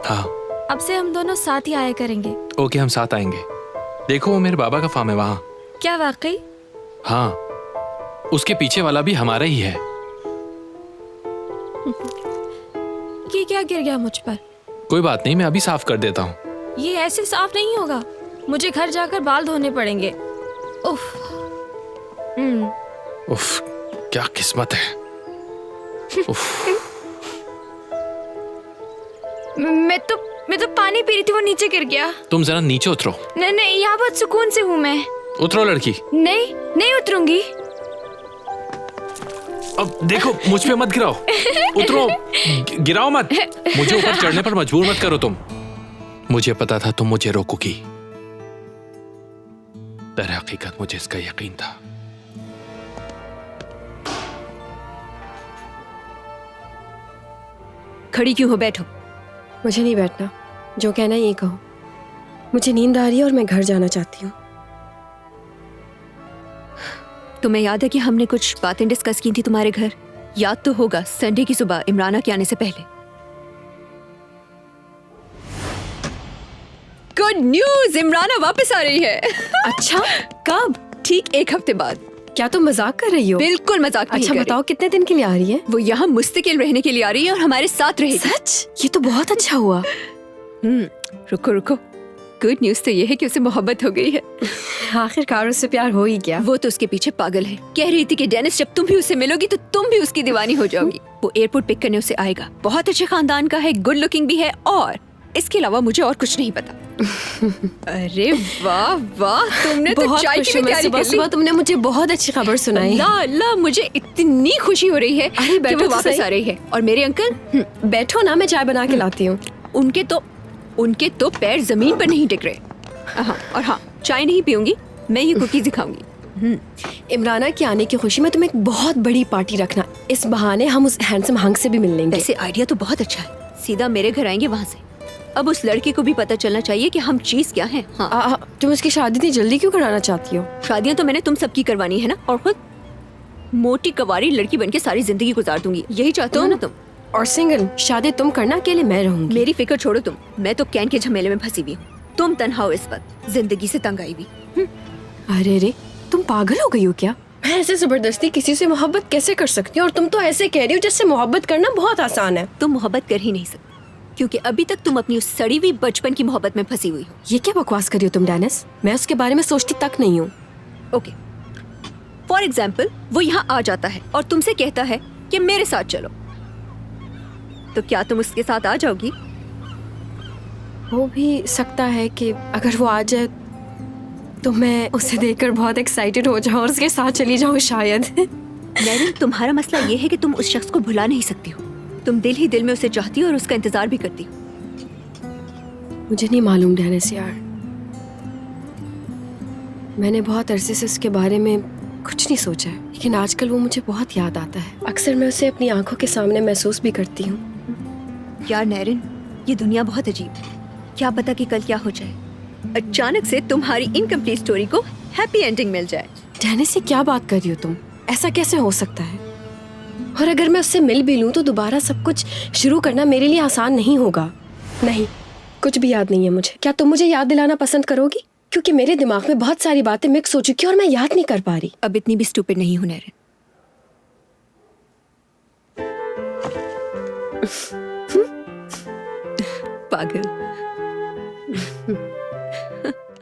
हाँ अब से हम दोनों साथ ही आया करेंगे। ओके, हम साथ आएंगे। देखो वो मेरे बाबा का फार्म है वहाँ। क्या वाकई? हाँ, उसके पीछे वाला भी हमारा ही है। ये क्या गिर गया मुझ पर? कोई बात नहीं, मैं अभी साफ कर देता हूँ। ये ऐसे साफ नहीं होगा, मुझे घर जाकर बाल धोने पड़ेंगे। उफ। उफ, क्या किस्मत है। उफ। मैं तो पानी पी रही थी, वो नीचे गिर गया। तुम जरा नीचे उतरो। नहीं, यहाँ बहुत सुकून से हूँ मैं। उतरो लड़की। नहीं उतरूंगी। अब देखो, मुझ पे मत गिराओ। उतरो, गिराओ मत। मुझे ऊपर चढ़ने पर मजबूर मत करो तुम। मुझे पता था तुम मुझे रोकोगी। दर हकीकत मुझे इसका यकीन था। खड़ी क्यों हो? बैठो। मुझे नहीं बैठना, जो कहना है ये कहो। मुझे नींद आ रही है और मैं घर जाना चाहती हूँ। तुम्हें याद है कि हमने कुछ बातें डिस्कस की थी तुम्हारे घर? याद तो होगा, संडे की सुबह इमराना के आने से पहले। गुड न्यूज, इमराना वापस आ रही है। अच्छा, कब? ठीक 1 हफ्ते बाद। क्या तुम मजाक कर रही हो? बिल्कुल मजाक नहीं अच्छा कर बताओ, कितने दिन के लिए आ रही है? वो यहाँ मुस्तकिल रहने के लिए आ रही है और हमारे साथ रहेगी। सच? ये तो बहुत अच्छा हुआ। रुको। गुड न्यूज तो ये है कि उसे मोहब्बत हो गई है। आखिरकार उससे प्यार हो ही गया। वो तो उसके पीछे पागल है। कह रही थी कि डेनिस, जब तुम भी उससे मिलोगी तो तुम भी उसकी दीवानी हो जाओगी। वो एयरपोर्ट पिक करने उसे आएगा। बहुत अच्छे खानदान का है, गुड लुकिंग भी है, और इसके अलावा मुझे और कुछ नहीं पता। अरे वाह वाह, तुमने तो चाय की भी तैयारी कर ली। सुबह तुमने मुझे बहुत अच्छी खबर सुनाई। अल्लाह अल्लाह, मुझे इतनी खुशी हो रही है अरे कि वो वापस आ रही है। और मेरे अंकल, बैठो ना, मैं चाय बना के लाती हूँ। उनके तो पैर जमीन पर नहीं टिक रहे। और हाँ, चाय नहीं पीऊंगी, मैं ये कुकीज दिखाऊंगी। इमराना के आने की खुशी में तुम एक बहुत बड़ी पार्टी रखना। इस बहाने हम उस हैंडसम हंक से भी मिल लेंगे। वैसे आइडिया तो बहुत अच्छा है। सीधा मेरे घर आएंगे वहाँ से। अब उस लड़के को भी पता चलना चाहिए कि हम चीज क्या हैं। हाँ। तुम उसकी शादी इतनी जल्दी क्यों कराना चाहती हो? शादियाँ तो मैंने तुम सबकी करवानी है ना, और खुद मोटी कवारी लड़की बनके सारी जिंदगी गुजार दूंगी। यही चाहते हो ना तुम? और सिंगल शादी तुम करना, अकेले मैं रहूंगी। मेरी फिक्र छोड़ो तुम। मैं तो कैन के झमेले में फंसी हुई हूँ। तुम तन्हा हो इस वक्त, जिंदगी से तंग आई हुई। अरे तुम पागल हो गई हो क्या? मैं ऐसे जबरदस्ती किसी से मोहब्बत कैसे कर सकती हूँ? और तुम तो ऐसे कह रही हो जैसे मोहब्बत करना बहुत आसान है। तुम मोहब्बत कर ही नहीं सकती, क्योंकि अभी तक तुम अपनी उस सड़ी हुई बचपन की मोहब्बत में फंसी हुई हो। ये क्या बकवास कर रही हो तुम डेनिस? मैं उसके बारे में सोचती तक नहीं हूँ। ओके, फॉर एग्जाम्पल, वो यहाँ आ जाता है और तुमसे कहता है कि मेरे साथ चलो, तो क्या तुम उसके साथ आ जाओगी? हो भी सकता है कि अगर वो आ जाए तो मैं उसे देखकर बहुत एक्साइटेड हो जाऊँ और उसके साथ चली जाऊँ शायद। नैरिन, तुम्हारा मसला ये है कि तुम उस शख्स को भुला नहीं सकती हो। तुम दिल ही दिल में उसे चाहती हो और उसका इंतजार भी करती हो। मुझे नहीं मालूम डेनिस यार, मैंने बहुत अरसे से उसके बारे में कुछ नहीं सोचा है, लेकिन आजकल वो मुझे बहुत याद आता है। अक्सर मैं उसे अपनी आंखों के सामने महसूस भी करती हूँ। यार नैरिन, ये दुनिया बहुत अजीब है। क्या पता कि कल क्या हो जाए। अचानक से तुम्हारी इनकम्प्लीट स्टोरी को हैप्पी एंडिंग मिल जाए। डेनिस, ये क्या बात कर रही हो तुम? ऐसा कैसे हो सकता है? और अगर मैं उससे मिल भी लूं तो दोबारा सब कुछ शुरू करना मेरे लिए आसान नहीं होगा। नहीं, कुछ भी याद नहीं है मुझे। क्या तुम मुझे याद दिलाना पसंद करोगी? क्योंकि मेरे दिमाग में बहुत सारी बातें मिक्स हो चुकी है और मैं याद नहीं कर पा रही। अब इतनी भी स्टूपिड नहीं हूं नैरिन। पागल।